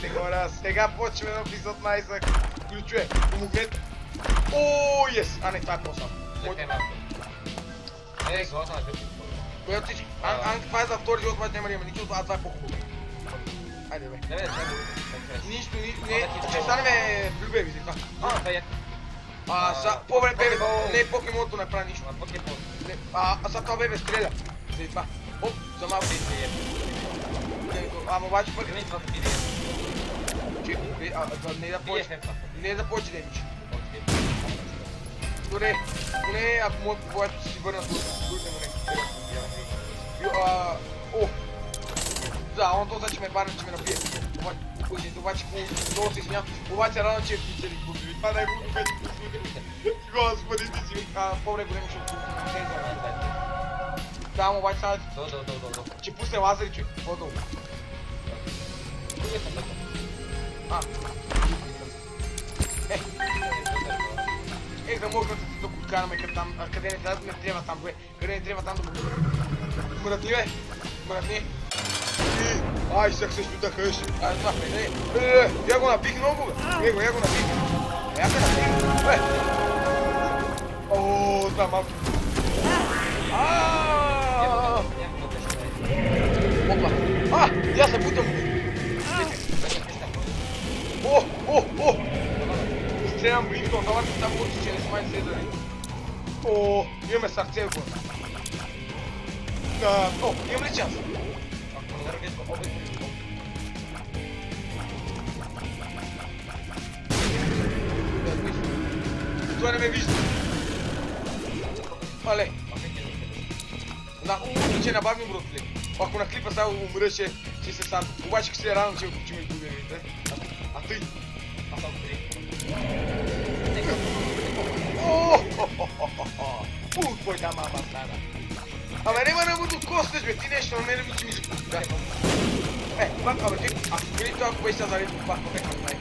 Видите хора, сега почваме на епизод най-сък. Ключове, помогнете. О, ес! А не, това е по-слабо. Чакай малко. Златна е бити. Коя тичи? Това е за втори живот, обаче няма да има нито, а това е по-хубаво. Айде бе. Не, чакай. Нищо, ще станем влюбе, вижте това. Това е яко. По-време бебе, не покемоното не прави нищо. Покемон. Сега това бебе стреля. Заради това. Оп, за малко. Ама обаче пък Не, това биде. не да повече демидж. Добре, поне ако мога повечето си върнат другите му не. Да, он то значи ме барне, че ме набие. Обаче много се смят. Обаче рано, че е пицели курсови. Това не е глупо, вече курсовите. Господи, ти си по-добре големи, защото да, ама обаче сега че пусне лазери, че по-дълго. Да мога да го откараме там, къде не трябва там, бе. Къде не трябва там да го... Мръдни, бе. Мръдни. Ай, сега се спитахаш. Ай, това, я го набих много, бе. Я го набих. Я се набих, бе. Ооо, това малко. Опа. Я се бутам. Стрелям близко, това не там лучи, че не сме се дали. Имаме сърце в гласа. Имам ли шанс? Това не ме вижда. Але. Че набавим бротле. Ако на клипа сега умра, ще се сам. Обаче ще се рано, че го ми изгубим. А тъй. Аз съм твоята мама стана. Абе нема да му докоснеш, бе, ти нещо, не ми че ми се купи. Пак, абе, ти, преди това, ако беше сега заред, пак, бе, най.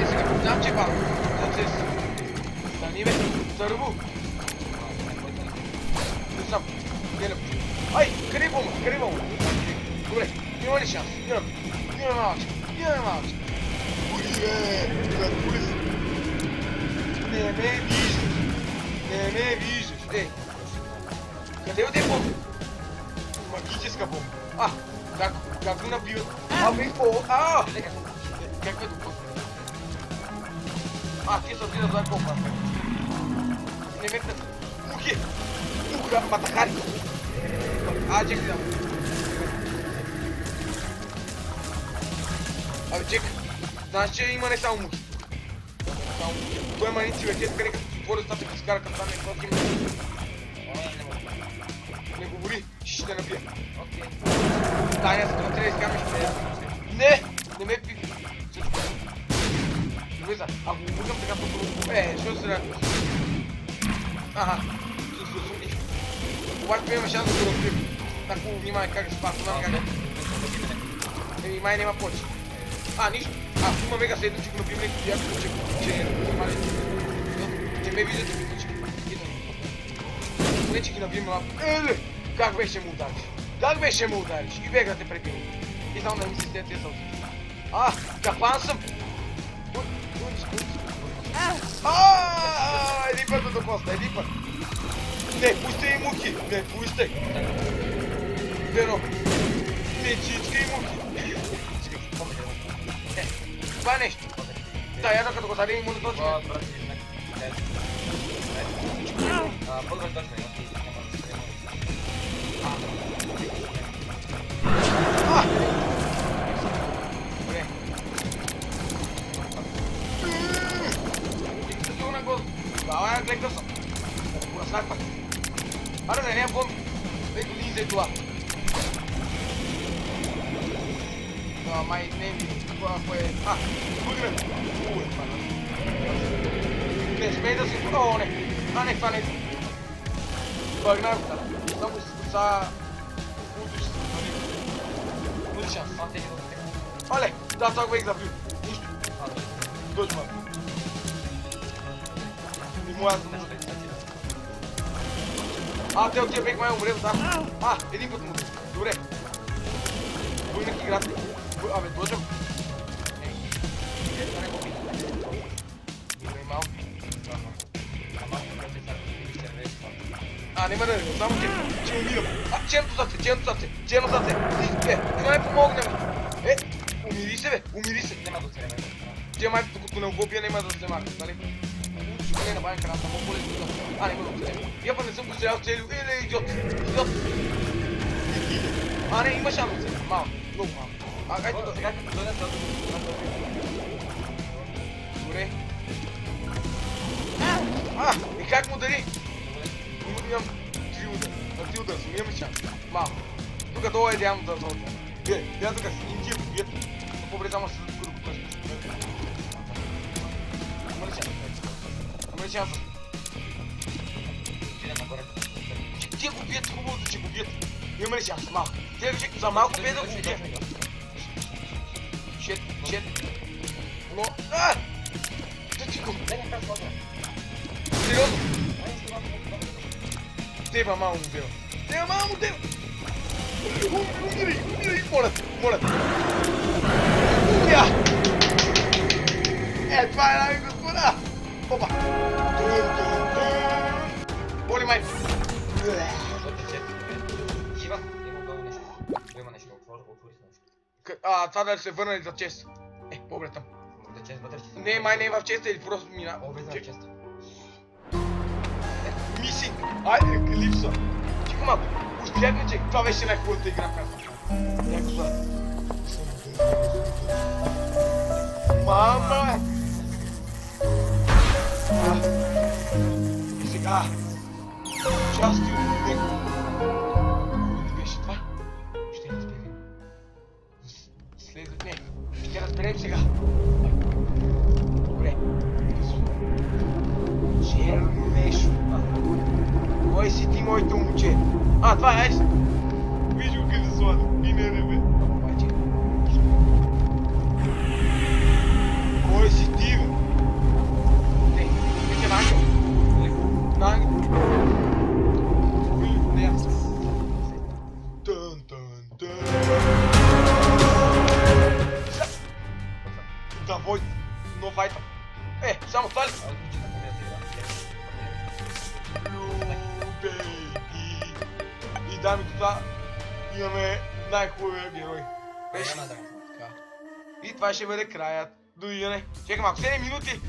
Сега, знам, че пак, знам се да ни бе, търбу. Не знам, гледам. Ай, къде помощ? Добре, има ли шанс? Имаме малъчка. Буди, бе, буди се. Не ме виждаш. Къде отде бомба? Магическа бомба. Как го набиват? Как ме допусна? Ти се отида за бомба. Не ме тъс. Матахари. Чекай да. Абе, чекай. Знаеш, че има не само мухи. Той маници бе, къде като си отвори стата, като скара към там и това ти не говори, ще те набия. Таня, за това трябва да изкараме, ще не ме пи. Добре, ако го бъргам така по-трудно, що се радваш? Обаче имаме шанс да го разбим. Тако внимай как да спа, това как да. Май няма повече. Нищо. Ако има мега седно, че го набим леко яко, че ме виждате всички. Не, че ги набим малко. Как беше му удариш? И бега да те пребили. И само да ми се след тия сълзи. Капан съм! Един път да допосна, един път. Не, пустай и мухи! Не, пустай! Вено! Не, чичка и мухи! Това е нещо. Да, я като го даде и му не точно. По-добре точно е. Добре. Тихо на гол. Давай, гледам съм. Снайпа. Не, нямам бомби. 2 години след това. Май не ви. Това е... Бъгна. Не смей да си... Не. Не, това не е. Бъгна го тара. Само са... Буди шанс. Але, да, това го бех забил. Нищо. Дойч малко. И му аз нещо. Те от тия бех май умре, да. Един път му. Добре. Войнах играта. Абе, длъжам. Това не го питам. Добре, малко. Ама, когато се царя, не е това. Няма да не, само че умирам. Черното зад се. Това не помогне, бе. Умири се, бе, Няма да царя, Тия майка, докато не убия, няма да взема, нали? Ще не набавим храната, много по-лесно да... Не го да я па не съм го стрелял с целио. Идиот! Не, има шанс да се. Малко, много малко. Айде да... Сега като дойде това, Добре. И как му дари? Имам 3 удара. На 3 удара съм, имам ли шанс? Малко. Тук долу е идеално да золота. Я тук си, им тия го бият. По-добре само ще се докато го пъща. Има ли шанс? отиде нагоре. Тия го бият, хубаво да че го бият. Има ли шанс? Малко. Те вече за малко бе да го бият. Чет. Но... Тъчико. Сериозно? Теба мамо му дева. Умирай, моля. Умря! Това е нами господа! Опа! Боли май! Жива, има долу нещо. Има нещо, отвори се нещо. Това да се върна ли за чест? По-добре там. Да чест вътре ще си. Не, май не е в честа или просто мина. Влизам в честа. Мисинг! Липсва! Чико малко! Успяхме, че това беше най-хубавата игра в крата. Няко злат. Мама! И сега... Части от него. Кой не беше това? Ще разберем. Следват не. Ще разберем сега. Добре. Черно нещо. Кой си ти, моето момче? Това е айс. Виж го къде слада. И не ребе. Обаче. Кой си ти, бе? Не, виж на ангел. На ангел. Не, аз. Тън. Да, Войт. Но файта. Само това ли? И дами и господа, имаме най-хубавия герой. Беше така. И това ще бъде краят. До видене. Чекай малко, 7 минути.